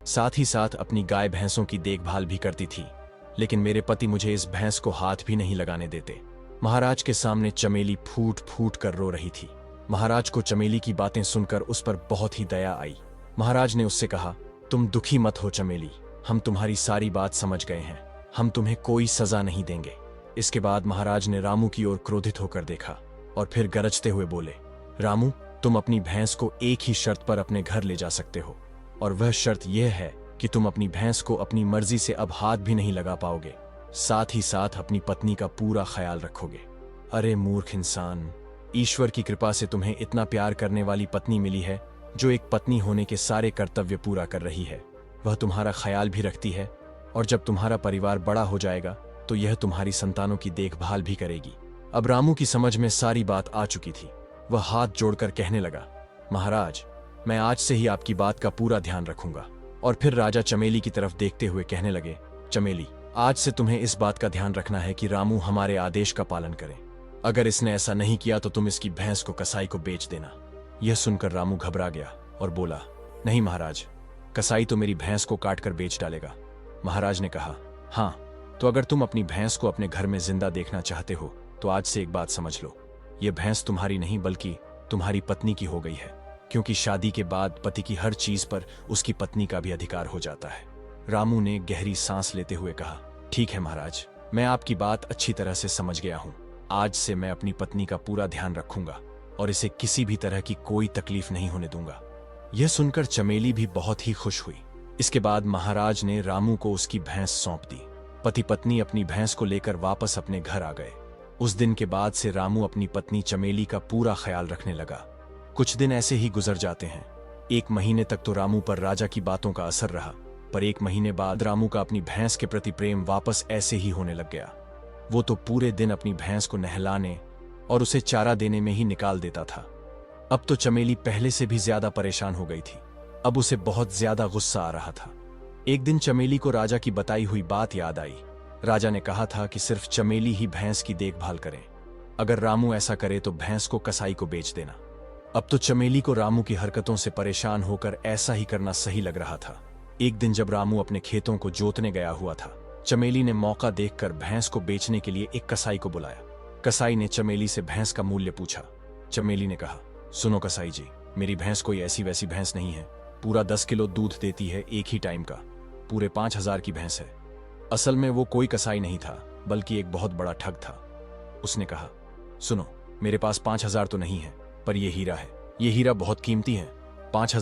साथ ही साथ अपनी गाय भैंसों की देखभाल भी करती थी। लेकिन मेरे पति मुझे इस भैंस को हाथ भी नहीं लगाने देते। महाराज के सामने चमेली फूट फूट कर रो रही थी। महाराज को चमेली की बातें सुनकर उस पर बहुत ही दया आई। महाराज ने उससे कहा, तुम दुखी मत हो चमेली, हम तुम्हारी सारी बात समझ गए हैं, हम तुम्हें कोई सजा नहीं देंगे। इसके बाद महाराज ने रामू की ओर क्रोधित होकर देखा और फिर गरजते हुए बोले, रामू, तुम अपनी भैंस को एक ही शर्त पर अपने घर ले जा सकते हो, और वह शर्त यह है कि तुम अपनी भैंस को अपनी मर्जी से अब हाथ भी नहीं लगा पाओगे, साथ ही साथ अपनी पत्नी का पूरा ख्याल रखोगे। अरे मूर्ख इंसान, ईश्वर की कृपा से तुम्हें इतना प्यार करने वाली पत्नी मिली है जो एक पत्नी होने के सारे कर्तव्य पूरा कर रही है। वह तुम्हारा ख्याल भी रखती है, और जब तुम्हारा परिवार बड़ा हो जाएगा तो यह तुम्हारी संतानों की देखभाल भी करेगी। अब रामू की समझ में सारी बात आ चुकी थी। वह हाथ जोड़कर कहने लगा, महाराज, मैं आज से ही आपकी बात का पूरा ध्यान रखूंगा। और फिर राजा चमेली की तरफ देखते हुए कहने लगे, चमेली, आज से तुम्हें इस बात का ध्यान रखना है कि रामू हमारे आदेश का पालन करे। अगर इसने ऐसा नहीं किया तो तुम इसकी भैंस को कसाई को बेच देना। यह सुनकर रामू घबरा गया और बोला, नहीं महाराज, कसाई तो मेरी भैंस को काट कर बेच डालेगा। महाराज ने कहा, हाँ, तो अगर तुम अपनी भैंस को अपने घर में जिंदा देखना चाहते हो तो आज से एक बात समझ लो, यह भैंस तुम्हारी नहीं बल्कि तुम्हारी पत्नी की हो गई है, क्योंकि शादी के बाद पति की हर चीज पर उसकी पत्नी का भी अधिकार हो जाता है। रामू ने गहरी सांस लेते हुए कहा, ठीक है महाराज, मैं आपकी बात अच्छी तरह से समझ गया हूं। आज से मैं अपनी पत्नी का पूरा ध्यान रखूंगा और इसे किसी भी तरह की कोई तकलीफ नहीं होने दूंगा। यह सुनकर चमेली भी बहुत ही खुश हुई। इसके बाद महाराज ने रामू को उसकी भैंस सौंप दी। पति पत्नी अपनी भैंस को लेकर वापस अपने घर आ गए। उस दिन के बाद से रामू अपनी पत्नी चमेली का पूरा ख्याल रखने लगा। कुछ दिन ऐसे ही गुजर जाते हैं। 1 महीने तक तो रामू पर राजा की बातों का असर रहा, पर 1 महीने बाद रामू का अपनी भैंस के प्रति प्रेम वापस ऐसे ही होने लग गया। वो तो पूरे दिन अपनी भैंस को नहलाने और उसे चारा देने में ही निकाल देता था। अब तो चमेली पहले से भी ज्यादा परेशान हो गई थी। अब उसे बहुत ज्यादा गुस्सा आ रहा था। एक दिन चमेली को राजा की बताई हुई बात याद आई। राजा ने कहा था कि सिर्फ चमेली ही भैंस की देखभाल करे। अगर रामू ऐसा करे तो भैंस को कसाई को बेच देना। अब तो चमेली को रामू की हरकतों से परेशान होकर ऐसा ही करना सही लग रहा था। एक दिन जब रामू अपने खेतों को जोतने गया हुआ था, चमेली ने मौका देखकर भैंस को बेचने के लिए एक कसाई को बुलाया। कसाई ने चमेली से भैंस का मूल्य पूछा। चमेली ने कहा, सुनो कसाई जी, मेरी भैंस कोई ऐसी वैसी भैंस नहीं है। पूरा 10 किलो दूध देती है एक ही टाइम का। पूरे 5,000 की भैंस है। असल में वो कोई कसाई नहीं था, बल्कि एक बहुत बड़ा ठग था। उसने कहा, सुनो, मेरे पास 5,000 तो नहीं है, पर यह हीरा है। यह हीरा बहुत कीमती है। 5,000